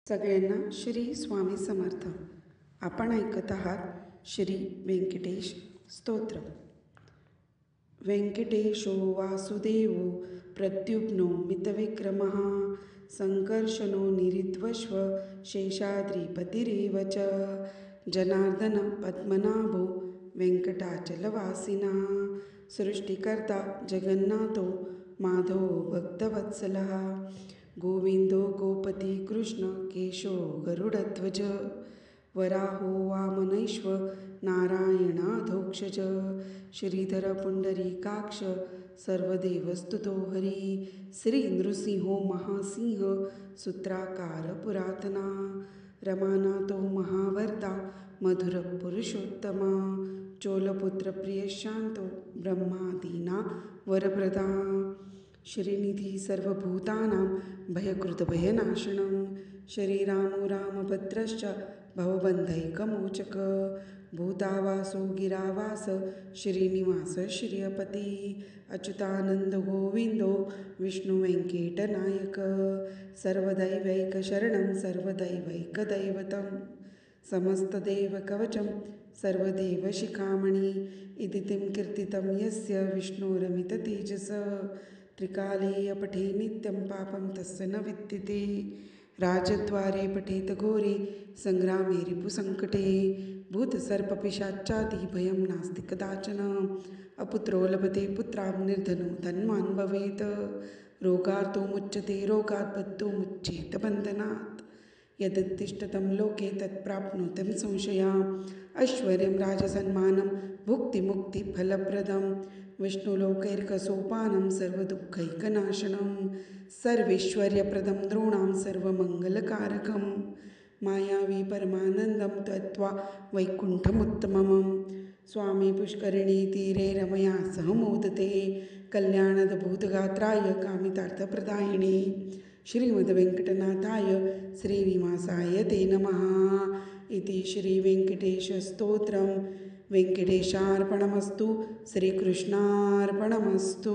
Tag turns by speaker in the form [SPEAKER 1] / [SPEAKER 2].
[SPEAKER 1] सगळ्यांना श्री स्वामी समर्थ. आपण ऐकत आहात श्री व्यंकटेश स्तोत्र. व्यंकटेशो वासुदेवो प्रद्युम्नो मितविक्रमः संकर्षणो निरिद्वश्व शेषाद्रिपतिरेव च जनार्दन पद्मनाभो वेङ्कटाचलवासिनः सृष्टिकर्ता जगन्नाथो माधवो भक्तवत्सलः गोविंदो गोपती कृष्ण केशो गरुडध्वज वराहो वामनैश्व नारायणाधोक्षज श्रीधर पुंडरीकाक्ष सर्वदेवस्तुतो हरी श्री नृसिंहो महासिंह सूत्राकार पुरातना रमानाथो महावर्ता मधुर पुरुषोत्तमा चोलपुत्र प्रियशांतो ब्रह्मादीना वरप्रदा श्रीनिधी सर्वभूतानां भयकृतभयनाशनं श्रीरामो रामभद्रश्च भवबन्धैकमोचक भूतावासो गिरावास श्रीनिवास श्रियपति अच्युतानंद गोविंदो विष्णुवेङ्कटनायक सर्वदैवैकशरणं सर्वदैवैकदैवतं समस्तदेवकवचं सर्वदेवशिखामणि इदितिं कीर्तितं यस्य विष्णोरमिततेजस त्रिकाले पठे नित्यं पापं तस्य न विद्यते राजद्वारे पठेत घोरे संग्रामे रिपुसङ्कटे भूतसर्पपिशाचादि भयं नास्ति कदाचन अपुत्रो लभते पुत्रां निर्धनो धनवान् भवेत् रोगार्तो मुच्यते रोगात् बद्धो मुच्येत बन्धनात् यदुत्तिष्ठतं लोके तत्प्राप्नोतं संशया ऐश्वर्यं राजसन्मानं भुक्तिमुक्तिफलप्रदं विष्णुलोकैर्कसोपानं सर्वदुःखैकनाशनं सर्वैश्वर्यप्रदं द्रोणां सर्वमङ्गलकारकं मायावी परमानन्दं त्वत्वा वैकुण्ठमुत्तमं स्वामी पुष्करिणी तीरे रमया सह मोदते कल्याणदभूतगात्राय कामितार्थप्रदायिने श्रीमद्वेङ्कटनाथाय श्रीनिवासाय ते नमः इति श्रीवेङ्कटेशस्तोत्रं. वेङ्कटेशार्पणमस्तु. श्रीकृष्णार्पणमस्तु.